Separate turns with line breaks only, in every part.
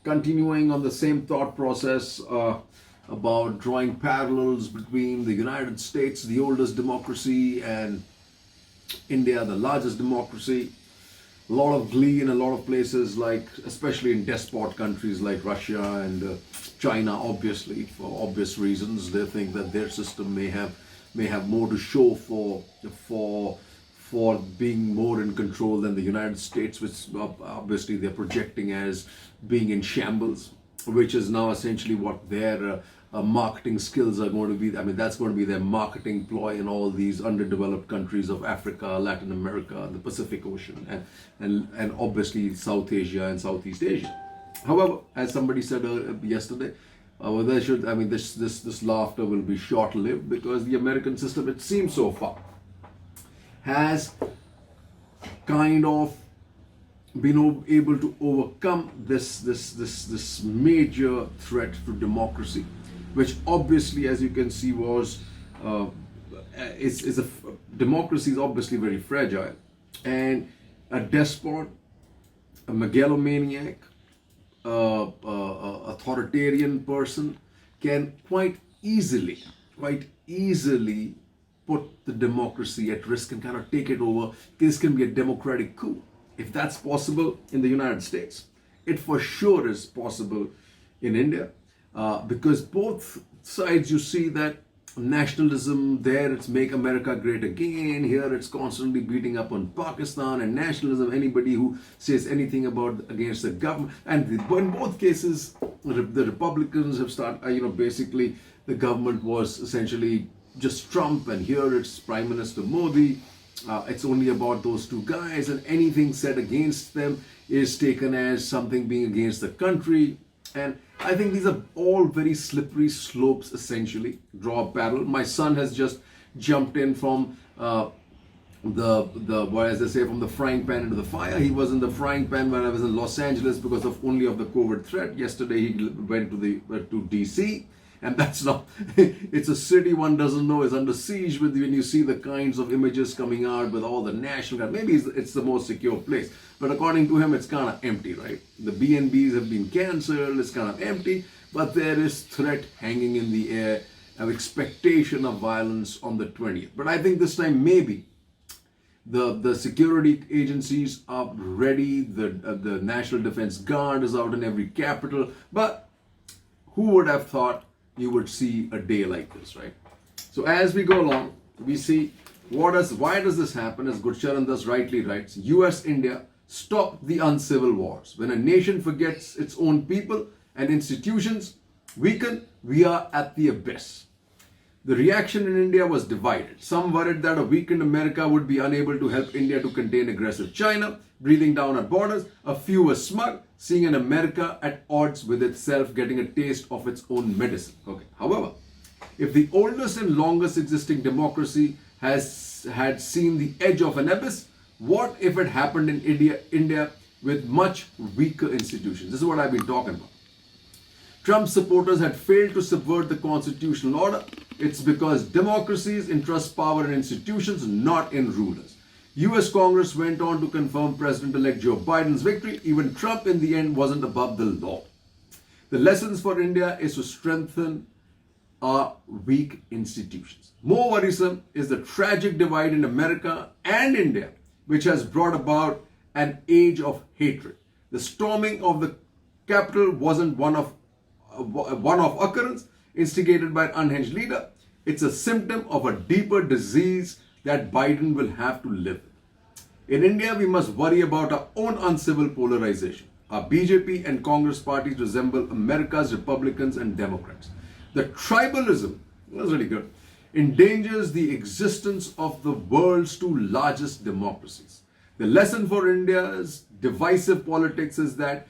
continuing on the same thought process about drawing parallels between the United States, the oldest democracy, and India, the largest democracy. A lot of glee in a lot of places, like especially in despot countries like Russia and China. Obviously, for obvious reasons, they think that their system may have more to show for being more in control than the United States, which obviously they're projecting as being in shambles, which is now essentially what their marketing skills are going to be. I mean, that's going to be their marketing ploy in all these underdeveloped countries of Africa, Latin America, the Pacific Ocean, and obviously South Asia and Southeast Asia. However, as somebody said yesterday, this laughter will be short-lived, because the American system, it seems so far, has kind of been able to overcome this major threat to democracy, which obviously, as you can see, democracy is obviously very fragile, and a despot, a megalomaniac, authoritarian person can quite easily put the democracy at risk and kind of take it over. This can be a democratic coup. If that's possible in the United States, it for sure is possible in India, because both sides, you see that nationalism there, it's make America great again. Here it's constantly beating up on Pakistan and nationalism, anybody who says anything against the government. And in both cases, the Republicans have started, basically the government was essentially just Trump, and here it's Prime Minister Modi. It's only about those two guys, and anything said against them is taken as something being against the country. And I think these are all very slippery slopes, essentially. Draw a parallel. My son has just jumped in from from the frying pan into the fire. He was in the frying pan when I was in Los Angeles because of the COVID threat. Yesterday he went to DC. And that's not, it's a city one doesn't know is under siege when you see the kinds of images coming out with all the national guard. Maybe it's the most secure place. But according to him, it's kind of empty, right? The B&Bs have been cancelled, it's kind of empty. But there is threat hanging in the air, an expectation of violence on the 20th. But I think this time maybe the security agencies are ready, the National Defense Guard is out in every capital. But who would have thought you would see a day like this, right? So as we go along, we see why does this happen? As Gurcharan Das rightly writes, US-India stop the uncivil wars. When a nation forgets its own people and institutions weaken, we are at the abyss. The reaction in India was divided. Some worried that a weakened America would be unable to help India to contain aggressive China, breathing down at borders. A few were smug, seeing an America at odds with itself, getting a taste of its own medicine. However, if the oldest and longest existing democracy had seen the edge of an abyss, what if it happened in India with much weaker institutions? This is what I've been talking about. Trump supporters had failed to subvert the constitutional order. It's because democracies entrust power in institutions, not in rulers. US Congress went on to confirm President-elect Joe Biden's victory. Even Trump in the end wasn't above the law. The lessons for India is to strengthen our weak institutions. More worrisome is the tragic divide in America and India, which has brought about an age of hatred. The storming of the Capitol wasn't one-off occurrence instigated by an unhinged leader. It's a symptom of a deeper disease that Biden will have to live with. In India, we must worry about our own uncivil polarization. Our BJP and Congress parties resemble America's Republicans and Democrats. The tribalism, that's really good, endangers the existence of the world's two largest democracies. The lesson for India's divisive politics is that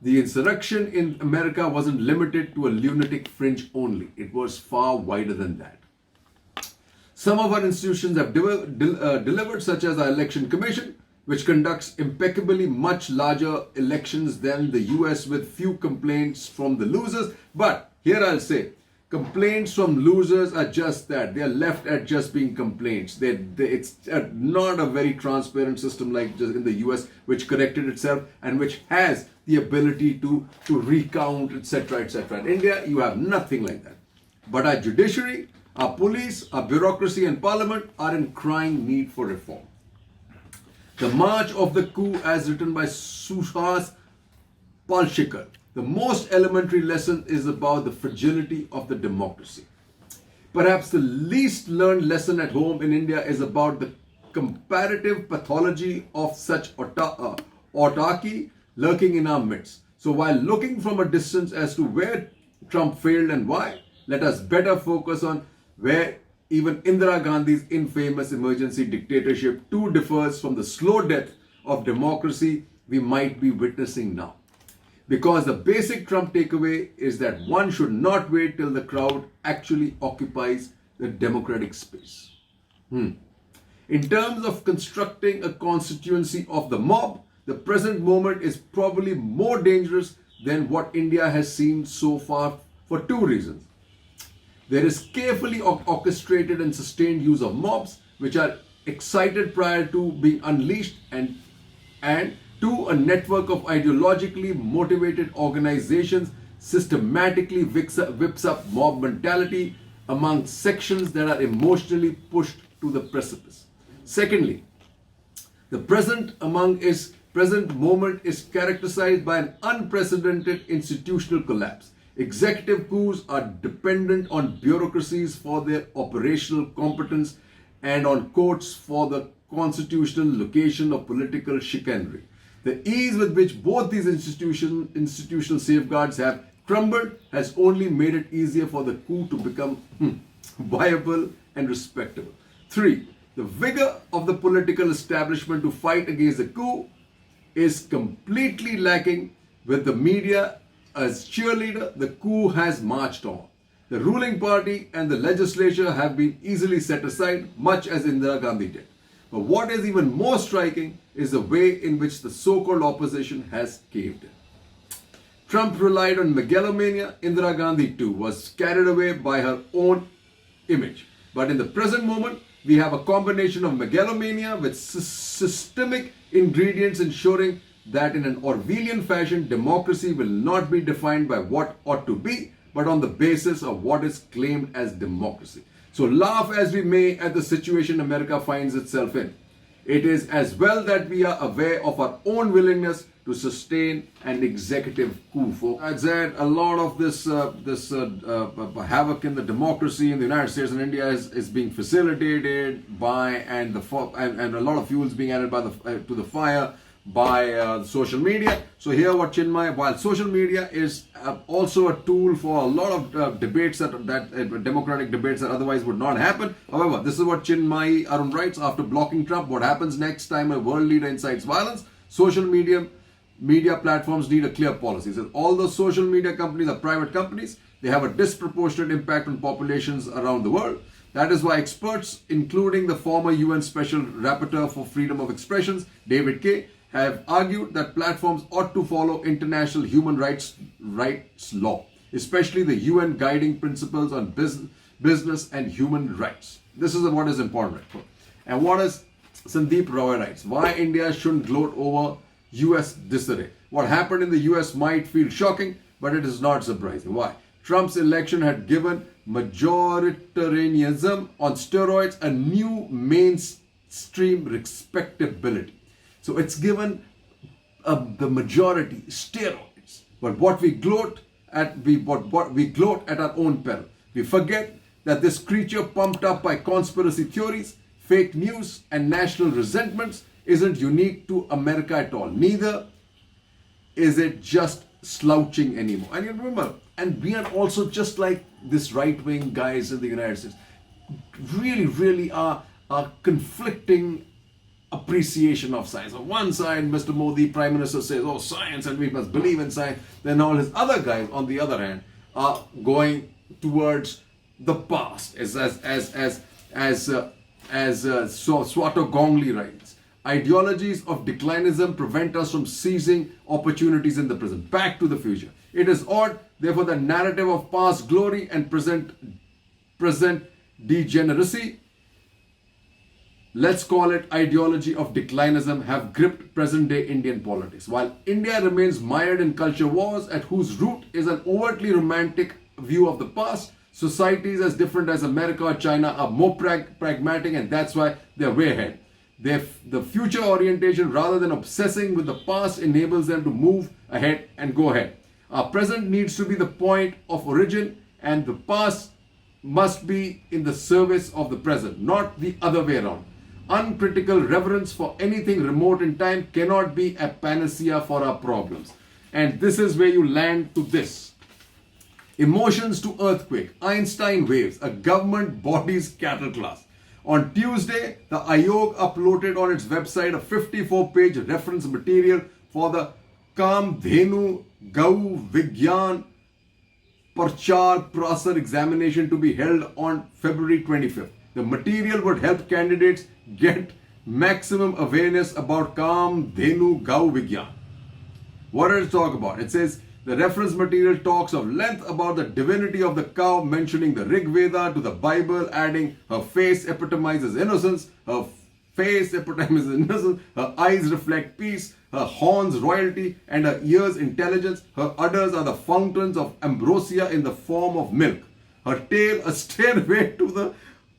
the insurrection in America wasn't limited to a lunatic fringe only. It was far wider than that. Some of our institutions have delivered, such as our Election Commission, which conducts impeccably much larger elections than the US with few complaints from the losers. But here I'll say, Complaints from losers are just that. They are left at just being complaints. It's not a very transparent system like just in the US, which corrected itself and which has the ability to recount, etc., etc. In India, you have nothing like that. But our judiciary, our police, our bureaucracy and parliament are in crying need for reform. The March of the Coup, as written by Suhas Palshikar, the most elementary lesson is about the fragility of the democracy. Perhaps the least learned lesson at home in India is about the comparative pathology of such autarky lurking in our midst. So while looking from a distance as to where Trump failed and why, let us better focus on where even Indira Gandhi's infamous emergency dictatorship too differs from the slow death of democracy we might be witnessing now. Because the basic Trump takeaway is that one should not wait till the crowd actually occupies the democratic space. In terms of constructing a constituency of the mob, the present moment is probably more dangerous than what India has seen so far for two reasons. There is carefully orchestrated and sustained use of mobs, which are excited prior to being unleashed, and two, a network of ideologically motivated organizations systematically whips up mob mentality among sections that are emotionally pushed to the precipice. Secondly, the present moment is characterized by an unprecedented institutional collapse. Executive coups are dependent on bureaucracies for their operational competence and on courts for the constitutional location of political chicanery. The ease with which both these institutional safeguards have crumbled has only made it easier for the coup to become viable and respectable. 3. The vigor of the political establishment to fight against the coup is completely lacking. With the media as cheerleader, the coup has marched on. The ruling party and the legislature have been easily set aside, much as Indira Gandhi did. But what is even more striking is the way in which the so-called opposition has caved in. Trump relied on megalomania. Indira Gandhi too was carried away by her own image. But in the present moment, we have a combination of megalomania with systemic ingredients ensuring that in an Orwellian fashion, democracy will not be defined by what ought to be, but on the basis of what is claimed as democracy. So laugh as we may at the situation America finds itself in, it is as well that we are aware of our own willingness to sustain an executive coup. Folks, I said a lot of this havoc in the democracy in the United States and India is being facilitated by and a lot of fuel is being added by to the fire by social media. So here what Chinmay, while social media is also a tool for a lot of debates that democratic debates that otherwise would not happen. However, this is what Chinmay Arun writes: after blocking Trump, what happens next time a world leader incites violence? Social media platforms need a clear policy. So all those social media companies are private companies. They have a disproportionate impact on populations around the world. That is why experts, including the former UN Special Rapporteur for Freedom of Expression, David Kaye, have argued that platforms ought to follow international human rights law, especially the UN guiding principles on business and human rights. This is what is important. Right? And what is Sandeep Roy writes, why India shouldn't gloat over US disarray. What happened in the US might feel shocking, but it is not surprising. Why? Trump's election had given majoritarianism on steroids a new mainstream respectability. So it's given the majority steroids. But what we gloat at, we gloat at our own peril. We forget that this creature pumped up by conspiracy theories, fake news, and national resentments isn't unique to America at all. Neither is it just slouching anymore. And you remember, and we are also just like this right-wing guys in the United States. Really are conflicting appreciation of science. On one side, Mr. Modi, Prime Minister, says, oh, science and we must believe in science. Then all his other guys, on the other hand, are going towards the past. As Swato Gongli writes, ideologies of declinism prevent us from seizing opportunities in the present. Back to the future. It is odd Therefore, the narrative of past glory and present degeneracy, let's call it ideology of declinism, have gripped present-day Indian politics. While India remains mired in culture wars at whose root is an overtly romantic view of the past, societies as different as America or China are more pragmatic, and that's why they're way ahead. The future orientation rather than obsessing with the past enables them to move ahead and go ahead. Our present needs to be the point of origin, and the past must be in the service of the present, not the other way around. Uncritical reverence for anything remote in time cannot be a panacea for our problems. And this is where you land to this. Emotions to earthquake, Einstein waves, a government body's cattle class. On Tuesday, the Ayog uploaded on its website a 54-page reference material for the Kamdhenu Gau Vigyan Parchar Prasar examination to be held on February 25th. The material would help candidates get maximum awareness about Kamdhenu Gau Vigyan. What does it talk about? It says the reference material talks of length about the divinity of the cow, mentioning the Rig Veda to the Bible, adding her face epitomizes innocence, her face epitomizes innocence, her eyes reflect peace, her horns royalty, and her ears intelligence. Her udders are the fountains of ambrosia in the form of milk. Her tail a stairway to the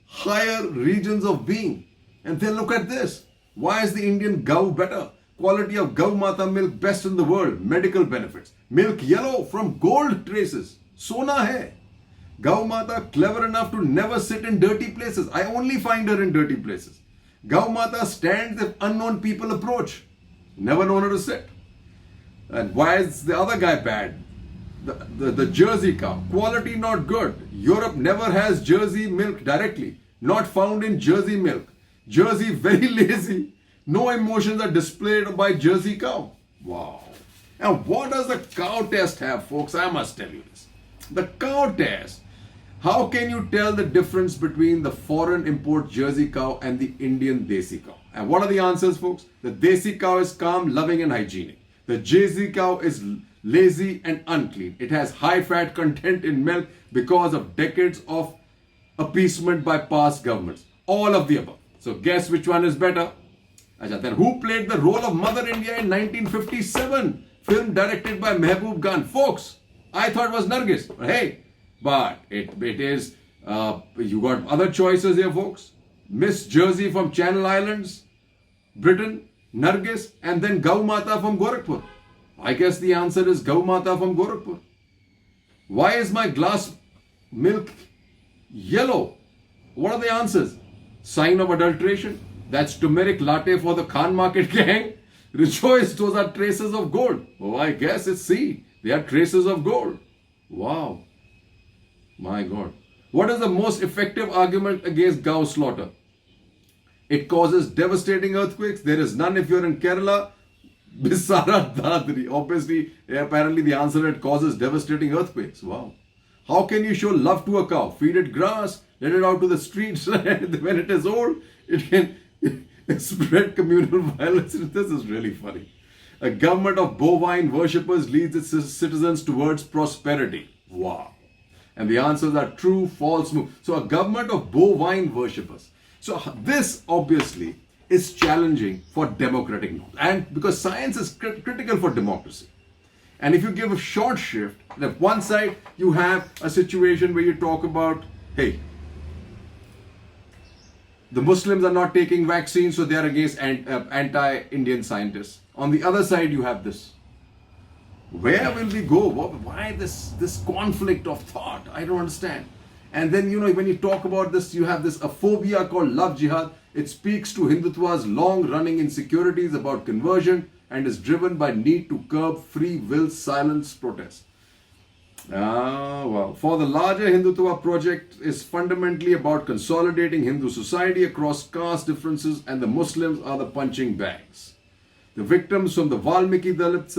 higher regions of being. And then look at this. Why is the Indian cow better? Quality of Gau Mata milk best in the world. Medical benefits. Milk yellow from gold traces. Sona hai. Gau Mata clever enough to never sit in dirty places. I only find her in dirty places. Gau Mata stands if unknown people approach. Never known her to sit. And why is the other guy bad? The Jersey cow. Quality not good. Europe never has Jersey milk directly. Not found in Jersey milk. Jersey very lazy. No emotions are displayed by Jersey cow. Wow. Now what does the cow test have, folks? I must tell you this. The cow test. How can you tell the difference between the foreign import Jersey cow and the Indian Desi cow? And what are the answers, folks? The Desi cow is calm, loving and hygienic. The Jersey cow is lazy and unclean. It has high fat content in milk because of decades of appeasement by past governments. All of the above. So guess which one is better? Then who played the role of Mother India in 1957? Film directed by Mehboob Khan. Folks, I thought it was Nargis. But hey, but it is, you got other choices here, folks. Miss Jersey from Channel Islands, Britain, Nargis, and then Gau Mata from Gorakhpur. I guess the answer is Gau Mata from Gorakhpur. Why is my glass milk yellow? What are the answers? Sign of adulteration. That's turmeric latte for the Khan Market gang. Rejoice, those are traces of gold. Oh, I guess it's C. They are traces of gold. Wow. My God. What is the most effective argument against cow slaughter? It causes devastating earthquakes. There is none if you're in Kerala. Bisara Dadri. Obviously, apparently the answer, it causes devastating earthquakes. Wow. How can you show love to a cow? Feed it grass, let it out to the streets. When it is old, it can spread communal violence. This is really funny. A government of bovine worshippers leads its citizens towards prosperity. Wow. And the answers are true, false, move. So a government of bovine worshippers. So this obviously is challenging for democratic norms. And because science is critical for democracy. And if you give a short shrift, that one side you have a situation where you talk about, hey, the Muslims are not taking vaccines, so they are against anti-Indian scientists. On the other side, you have this. Where will we go? Why this conflict of thought? I don't understand. And then, when you talk about this, you have a phobia called love jihad. It speaks to Hindutva's long-running insecurities about conversion and is driven by need to curb free will silence protest. Well, for the larger Hindutva project is fundamentally about consolidating Hindu society across caste differences, and the Muslims are the punching bags. The victims from the Valmiki Dalits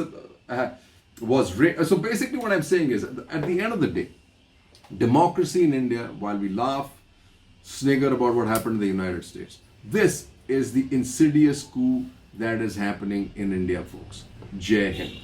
so basically what I'm saying is, at the end of the day, democracy in India, while we laugh, snigger about what happened in the United States, this is the insidious coup that is happening in India, folks. Jai Hind.